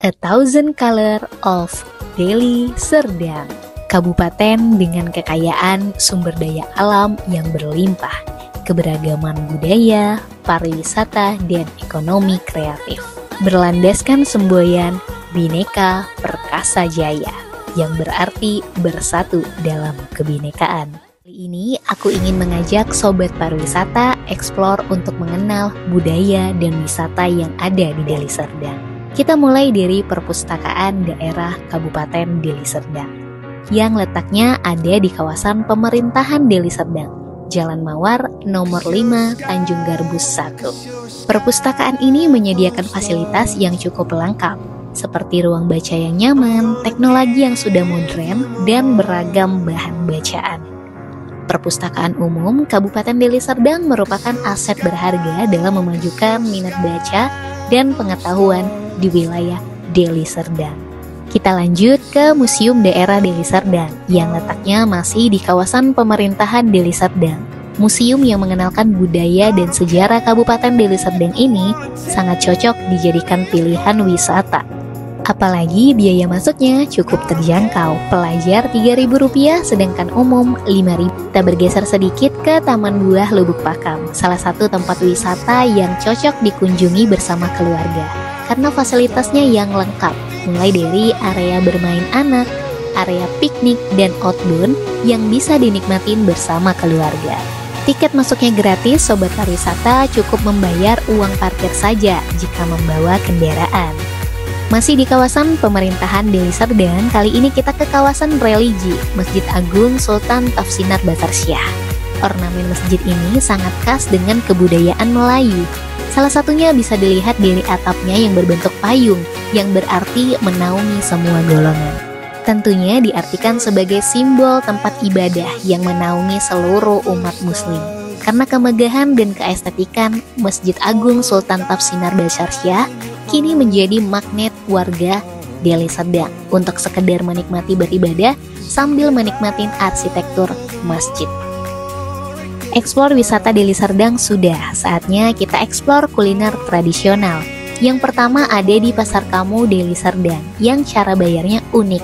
A Thousand Color of Deli Serdang, kabupaten dengan kekayaan sumber daya alam yang berlimpah, keberagaman budaya, pariwisata, dan ekonomi kreatif. Berlandaskan semboyan Bhinneka Perkasa Jaya, yang berarti bersatu dalam kebinekaan. Kali ini aku ingin mengajak Sobat Pariwisata eksplor untuk mengenal budaya dan wisata yang ada di Deli Serdang. Kita mulai dari Perpustakaan Daerah Kabupaten Deli Serdang, yang letaknya ada di kawasan pemerintahan Deli Serdang, Jalan Mawar nomor 5 Tanjung Garbus 1. Perpustakaan ini menyediakan fasilitas yang cukup lengkap, seperti ruang baca yang nyaman, teknologi yang sudah modern, dan beragam bahan bacaan. Perpustakaan Umum Kabupaten Deli Serdang merupakan aset berharga dalam memajukan minat baca dan pengetahuan di wilayah Deli Serdang. Kita lanjut ke Museum Daerah Deli Serdang yang letaknya masih di kawasan pemerintahan Deli Serdang. Museum yang mengenalkan budaya dan sejarah Kabupaten Deli Serdang ini sangat cocok dijadikan pilihan wisata. Apalagi biaya masuknya cukup terjangkau, pelajar Rp3.000 sedangkan umum Rp5.000. Kita bergeser sedikit ke Taman Buah Lubuk Pakam, salah satu tempat wisata yang cocok dikunjungi bersama keluarga karena fasilitasnya yang lengkap, mulai dari area bermain anak, area piknik, dan outbound yang bisa dinikmatin bersama keluarga. Tiket masuknya gratis, Sobat Pariwisata cukup membayar uang parkir saja jika membawa kendaraan. Masih di kawasan pemerintahan Deli Serdang, kali ini kita ke kawasan religi, Masjid Agung Sultan Tafsinar Batarsyah. Ornamen masjid ini sangat khas dengan kebudayaan Melayu. Salah satunya bisa dilihat dari atapnya yang berbentuk payung, yang berarti menaungi semua golongan. Tentunya diartikan sebagai simbol tempat ibadah yang menaungi seluruh umat muslim. Karena kemegahan dan keestetikan, Masjid Agung Sultan Tafsinar Batarsyah kini menjadi magnet warga Deli Serdang untuk sekedar menikmati beribadah sambil menikmati arsitektur masjid. Eksplor wisata Deli Serdang sudah, saatnya kita eksplor kuliner tradisional. Yang pertama ada di Pasar Kamu Deli Serdang, yang cara bayarnya unik.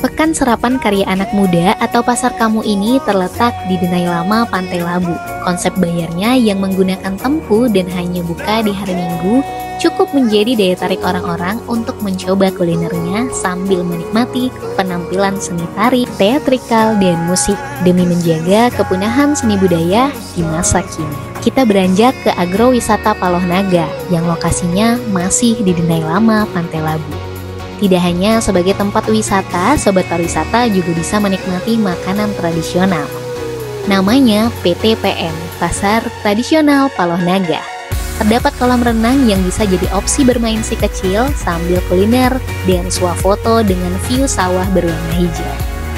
Pekan Serapan Karya Anak Muda atau Pasar Kamu ini terletak di Denai Lama, Pantai Labu. Konsep bayarnya yang menggunakan tempu dan hanya buka di hari Minggu cukup menjadi daya tarik orang-orang untuk mencoba kulinernya sambil menikmati penampilan seni tari, teatrikal, dan musik demi menjaga kepunahan seni budaya di masa kini. Kita beranjak ke agrowisata Paloh Naga yang lokasinya masih di Denai Lama, Pantai Labu. Tidak hanya sebagai tempat wisata, Sobat Pariwisata juga bisa menikmati makanan tradisional. Namanya PTPN, Pasar Tradisional Paloh Naga. Terdapat kolam renang yang bisa jadi opsi bermain si kecil sambil kuliner dan swafoto dengan view sawah berwarna hijau.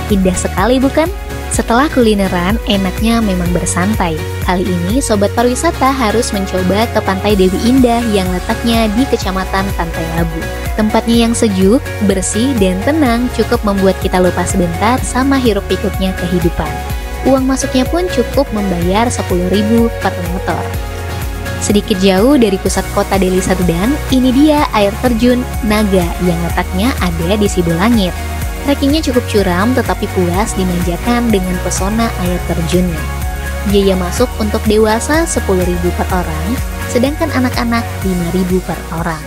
Indah sekali bukan? Setelah kulineran, enaknya memang bersantai. Kali ini Sobat Pariwisata harus mencoba ke Pantai Dewi Indah yang letaknya di Kecamatan Pantai Labu. Tempatnya yang sejuk, bersih, dan tenang cukup membuat kita lupa sebentar sama hiruk-pikuknya kehidupan. Uang masuknya pun cukup membayar Rp10.000 per motor. Sedikit jauh dari pusat kota Deli Serdang, ini dia air terjun Naga yang letaknya ada di Sidolangit. Trekkingnya cukup curam tetapi puas dimanjakan dengan pesona air terjunnya. Biaya masuk untuk dewasa Rp10.000 per orang, sedangkan anak-anak Rp5.000 per orang.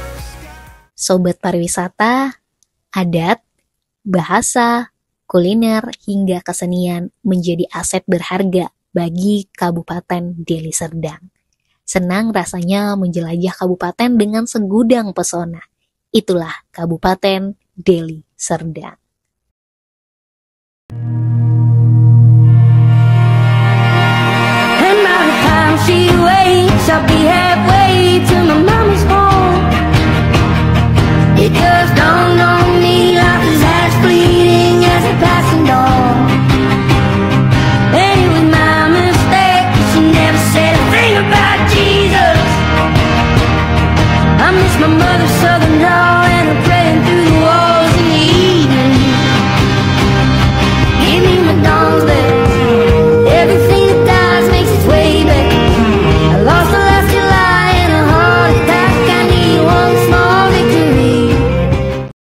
Sobat Pariwisata, adat, bahasa, kuliner, hingga kesenian menjadi aset berharga bagi Kabupaten Deli Serdang. Senang rasanya menjelajah kabupaten dengan segudang pesona. Itulah Kabupaten Deli Serdang. And by the time she wakes, I'll be halfway to my